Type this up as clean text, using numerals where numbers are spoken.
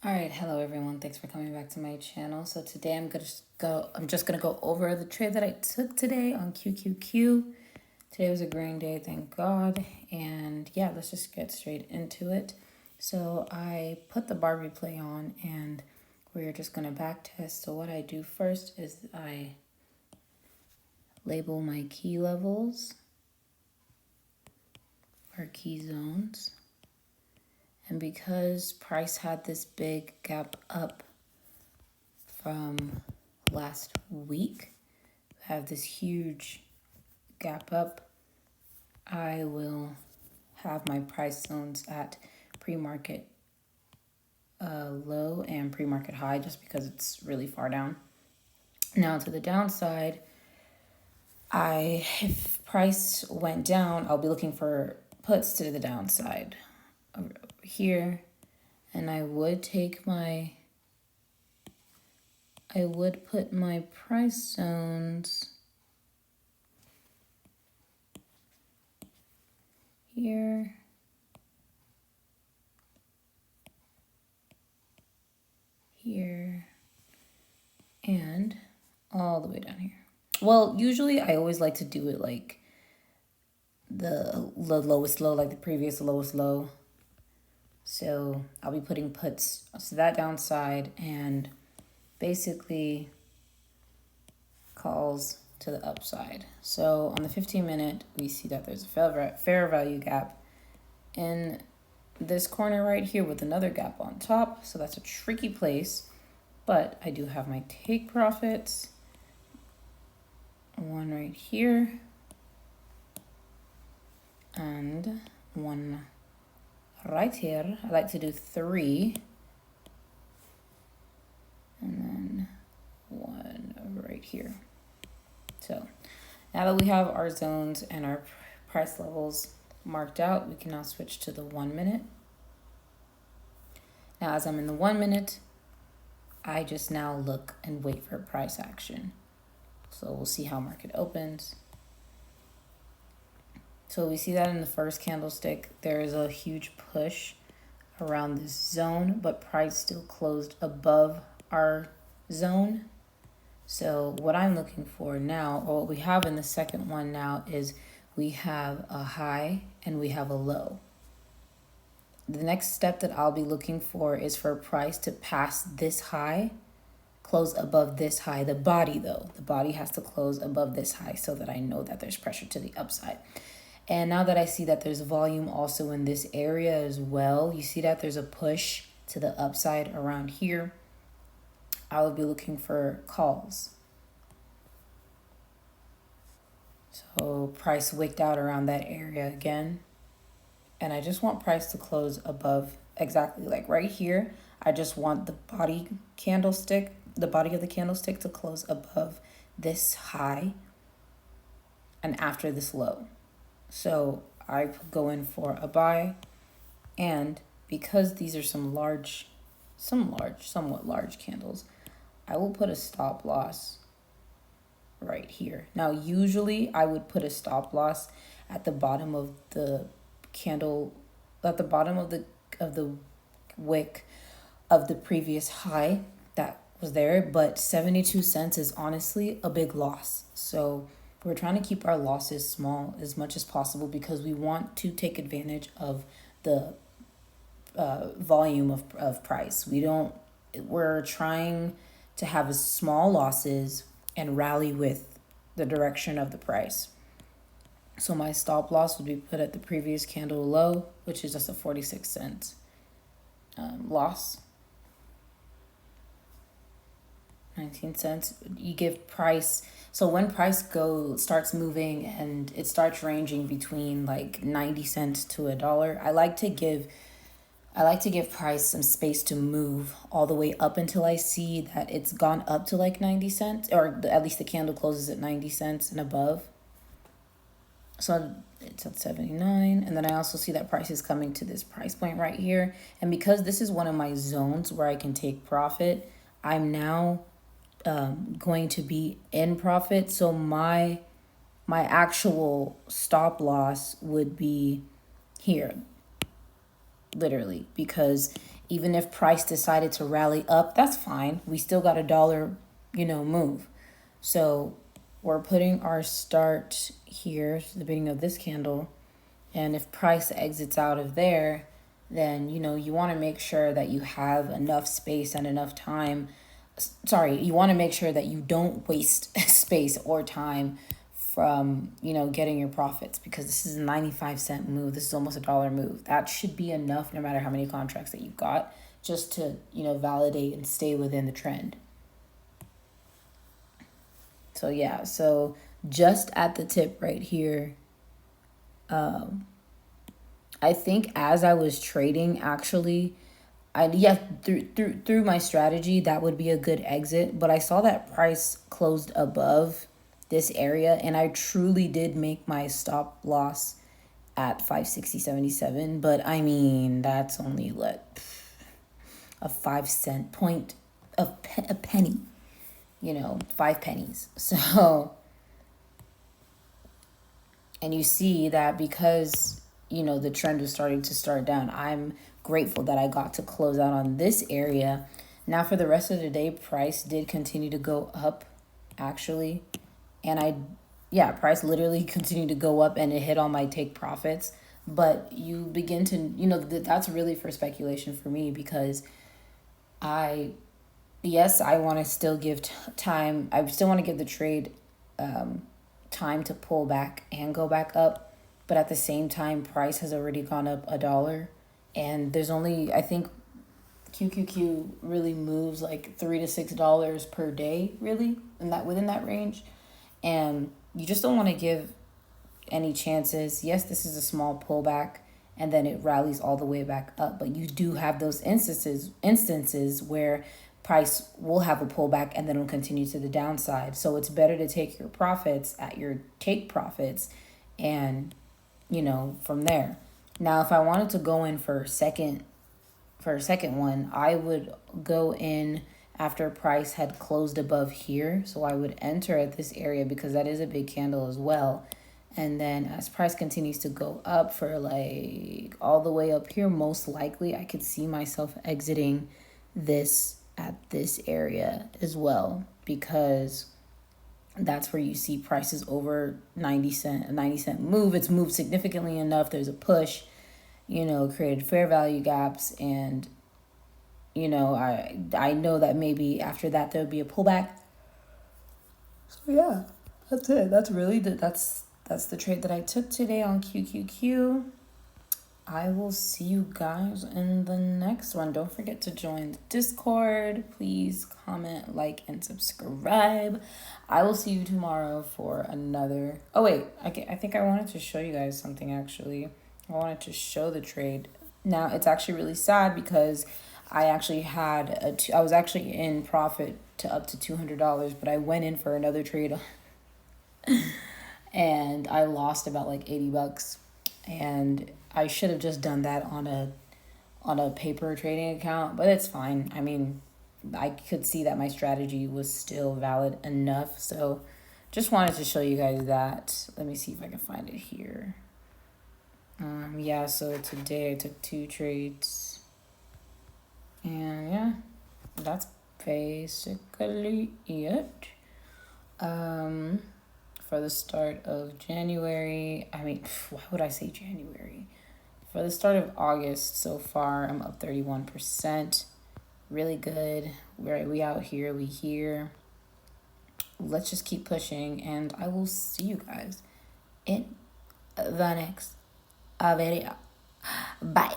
All right, hello everyone. Thanks for coming back to my channel. So today I'm just gonna go over the trade that I took today on QQQ. Today was a green day, thank God. And yeah, let's just get straight into it. So I put the bar replay on and we're just gonna back test. So what I do first is I label my key levels or key zones. And because price had this big gap up from last week, have this huge gap up, I will have my price zones at pre-market low and pre-market high just because it's really far down. Now to the downside, if price went down, I'll be looking for puts to the downside over here, and I would put my price zones here, here, and all the way down here. Well, usually I always like to do it like the lowest low, like the previous lowest low. So I'll be putting puts to that downside and basically calls to the upside. So on the 15-minute, we see that there's a fair value gap in this corner right here with another gap on top. So that's a tricky place, but I do have my take profits. One right here and one right here. I like to do 3 and then one right here. So now that we have our zones and our price levels marked out, we can now switch to the 1 minute. Now as I'm in the 1 minute, I just now look and wait for price action. So we'll see how market opens. So we see that in the first candlestick, there is a huge push around this zone, but price still closed above our zone. So what I'm looking for now, or what we have in the second one now, is we have a high and we have a low. The next step that I'll be looking for is for price to pass this high, close above this high. The body though, the body has to close above this high so that I know that there's pressure to the upside. And now that I see that there's volume also in this area as well, you see that there's a push to the upside around here, I will be looking for calls. So price wicked out around that area again. And I just want price to close above exactly like right here. I just want the body candlestick, the body of the candlestick to close above this high and after this low. So I go in for a buy, and because these are somewhat large candles, I will put a stop loss right here. Now, usually I would put a stop loss at the bottom of the candle, at the bottom of the wick of the previous high that was there, but 72 cents is honestly a big loss. So we're trying to keep our losses small as much as possible because we want to take advantage of the volume of price. We're trying to have as small losses and rally with the direction of the price. So my stop loss would be put at the previous candle low, which is just a 46 cents loss. 19 cents. You give price. So when price starts moving and it starts ranging between like 90 cents to $1, I like to give price some space to move all the way up until I see that it's gone up to like 90 cents, or at least the candle closes at 90 cents and above. So it's at 79. And then I also see that price is coming to this price point right here. And because this is one of my zones where I can take profit, I'm now going to be in profit. So my actual stop loss would be here, literally, because Even if price decided to rally up, that's fine. We still got a dollar, move. So we're putting our start here, the beginning of this candle. And if price exits out of there, then, you want to make sure that you have enough space and enough time. Sorry, you want to make sure that you don't waste space or time from, getting your profits, because this is a 95-cent move. This is almost a dollar move. That should be enough no matter how many contracts that you've got, just to, validate and stay within the trend. So yeah, so just at the tip right here, I think as I was trading, actually, through my strategy, that would be a good exit. But I saw that price closed above this area, and I truly did make my stop loss at 560.77. But I mean, that's only a 5 cent point, a penny, 5 pennies. So, and you see that because the trend was starting to start down, I'm grateful that I got to close out on this area. Now for the rest of the day, price did continue to go up, actually. And price literally continued to go up, and it hit all my take profits. But you begin to, that's really for speculation for me, because I want to still give time. I still want to give the trade time to pull back and go back up. But at the same time, price has already gone up a dollar. And there's only, I think, QQQ really moves like $3 to $6 per day, really, within that range. And you just don't want to give any chances. Yes, this is a small pullback, and then it rallies all the way back up. But you do have those instances where price will have a pullback and then it'll continue to the downside. So it's better to take your profits at your take profits, and from there. Now, if I wanted to go in for a second one, I would go in after price had closed above here. So I would enter at this area, because that is a big candle as well. And then as price continues to go up for like all the way up here, most likely I could see myself exiting this at this area as well, because that's where you see prices over 90 cent move. It's moved significantly enough. There's a push, created fair value gaps. And, I know that maybe after that there'll be a pullback. So yeah, that's it. That's really that's the trade that I took today on QQQ. I will see you guys in the next one. Don't forget to join the Discord. Please comment, like, and subscribe. I will see you tomorrow for another... Oh, wait. I think I wanted to show you guys something, actually. I wanted to show the trade. Now, it's actually really sad, because I actually had... I was actually in profit to up to $200, but I went in for another trade and I lost about like $80. And I should have just done that on a paper trading account, but it's fine. I mean, I could see that my strategy was still valid enough. So just wanted to show you guys that. Let me see if I can find it here. So today I took 2 trades. And yeah, that's basically it. For the start of January, why would I say January? For the start of August so far, I'm up 31%. Really good. We out here, we here. Let's just keep pushing, and I will see you guys in the next video. Bye.